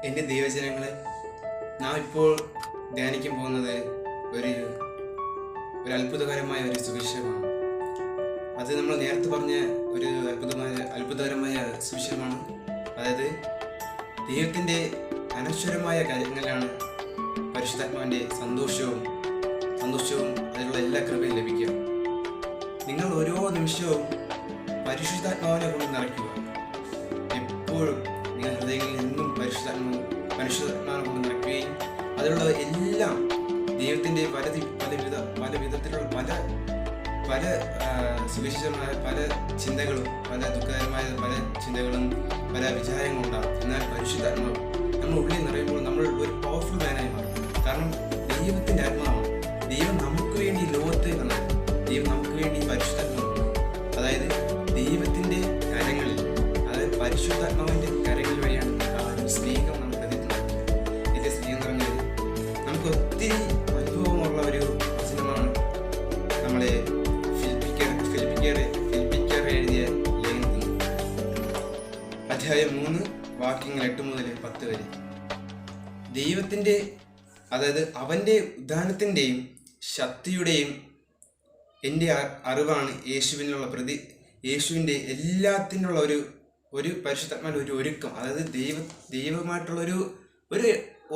എൻ്റെ ദൈവജനങ്ങളെ, നാം ഇപ്പോൾ ധ്യാനിക്കാൻ പോകുന്നത് ഒരു അത്ഭുതകരമായ ഒരു സുവിശേഷമാണ്. അത് നമ്മൾ നേരത്തെ പറഞ്ഞ ഒരു അത്ഭുതകരമായ സുവിശേഷമാണ്. അതായത് ദൈവത്തിൻ്റെ അനശ്വരമായ കാര്യങ്ങളിലാണ് പരിശുദ്ധാത്മാവിൻ്റെ സന്തോഷവും അതിലുള്ള എല്ലാ കൃപയും ലഭിക്കുക. നിങ്ങൾ ഓരോ നിമിഷവും പരിശുദ്ധാത്മാവിനെ കൊണ്ട് നിറയ്ക്കുക. എപ്പോഴും നിങ്ങൾ ഹൃദയങ്ങളിൽ നിന്നും പരിശുദ്ധാത്മാവിനെ കൊണ്ട് നിറയ്ക്കുകയും അതിലുള്ള എല്ലാം ദൈവത്തിൻ്റെ പല വിധത്തിലുള്ള പല സുവിശേഷമായ പല ചിന്തകളും, പല ദുഃഖകരമായ പല ചിന്തകളും, പല വിചാരങ്ങളും ഉണ്ടാകും. എന്നാൽ പരിശുദ്ധാത്മാവ് നമ്മൾ ഉള്ളിൽ നിറയുമ്പോൾ നമ്മൾ ഒരു പവർഫുൾ മാനായി മാറും. കാരണം ദൈവത്തിൻ്റെ ആത്മാവാണ്. ദൈവം നമുക്ക് വേണ്ടി ലോകത്തെ വന്നത്, ദൈവം നമുക്ക് വേണ്ടി പരിശുദ്ധാത്മാവാണ്. അതായത് ദൈവത്തിൻ്റെ കരങ്ങളിൽ, അതായത് പരിശുദ്ധാത്മാവിൻ്റെ കരങ്ങൾ വഴിയാണ് ആ ഒരു സ്നേഹം നമ്മൾ പ്രതിഫലിക്കുന്നത്. ഇതിൻ്റെ സ്നേഹം എന്ന് പറഞ്ഞാൽ നമുക്ക് ഒത്തിരി അനുഭവമുള്ള ഒരു വചനമാണ് നമ്മളെ ഫിലിപ്പിക്കർ എഴുതിയ ലേഖനത്തിൽ അധ്യായം 3 വാക്യങ്ങൾ 8 മുതൽ 10 വരെ. ദൈവത്തിൻ്റെ, അതായത് അവൻ്റെ ഉദ്ധാനത്തിൻ്റെയും ശക്തിയുടെയും എൻ്റെ അറിവാണ് യേശുവിൻ്റെ എല്ലാത്തിനുള്ള ഒരു പരിശുദ്ധാത്മാവിൻ്റെ ഒരു ഒരുക്കം. അതായത് ദൈവമായിട്ടുള്ള ഒരു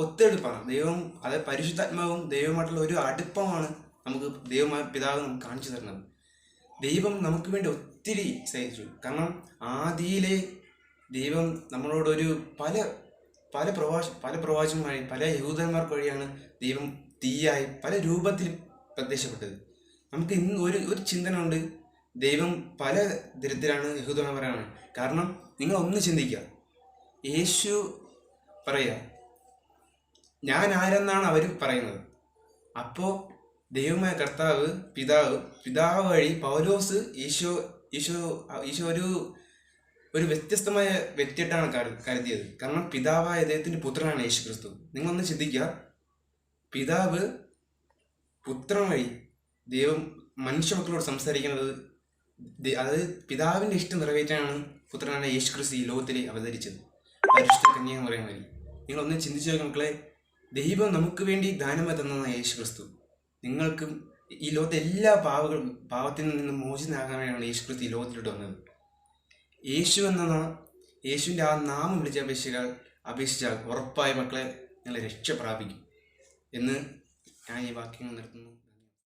ഒത്തെടുപ്പാണ്. അതായത് പരിശുദ്ധാത്മാവും ദൈവമായിട്ടുള്ള ഒരു അടുപ്പമാണ് നമുക്ക് പിതാവ് നമുക്ക് കാണിച്ചു തരുന്നത്. ദൈവം നമുക്ക് വേണ്ടി ഒത്തിരി സഹിച്ചു. കാരണം ആദിയിലെ ദൈവം നമ്മളോടൊരു പല പ്രവാചകന്മാരും പല യഹൂദന്മാർക്ക് വഴിയാണ് ദൈവം തീയായി പല രൂപത്തിൽ പ്രത്യക്ഷപ്പെട്ടത്. നമുക്ക് ഇന്ന് ഒരു ചിന്തന ഉണ്ട്, ദൈവം പല തരത്തിലാണ് യഹൂദന്മാരാണ്. കാരണം നിങ്ങൾ ഒന്ന് ചിന്തിക്കുക, യേശു പറയുക ഞാൻ ആരെന്നാണ് അവർ പറയുന്നത്. അപ്പോൾ ദൈവമായ കർത്താവ് പിതാവ് വഴി പൗലോസ് ഈശോ ഒരു വ്യത്യസ്തമായ വ്യക്തിയായിട്ടാണ് കരുതിയത്. കാരണം പിതാവായ ദൈവത്തിൻ്റെ പുത്രനാണ് യേശു ക്രിസ്തു. നിങ്ങളൊന്ന് ചിന്തിക്കുക, പിതാവ് പുത്രൻ വഴി ദൈവം മനുഷ്യമക്കളോട് സംസാരിക്കുന്നത്, അതായത് പിതാവിൻ്റെ ഇഷ്ടം നിറവേറ്റാനാണ് പുത്രനാണ് യേശു ക്രിസ്തു ഈ ലോകത്തിൽ അവതരിച്ചത്, പരിശുദ്ധ കന്യക മറിയം വഴി. നിങ്ങളൊന്ന് ചിന്തിച്ചു നോക്കുക മക്കളെ, ദൈവം നമുക്ക് വേണ്ടി ദാനമായി തന്നതാണ് യേശു ക്രിസ്തു. നിങ്ങൾക്കും ഈ ലോകത്തെ എല്ലാ പാവത്തിൽ നിന്നും മോചിതനാകാനാണ് യേശു ക്രിസ്തു ഈ ലോകത്തിലോട്ട് വന്നത്. യേശുവിൻ്റെ ആ നാമം അപേക്ഷിച്ചാൽ ഉറപ്പായ മക്കളെ നിങ്ങൾ രക്ഷ പ്രാപിക്കും എന്ന് ഞാൻ ഈ വാക്യങ്ങൾ നിർത്തുന്നു.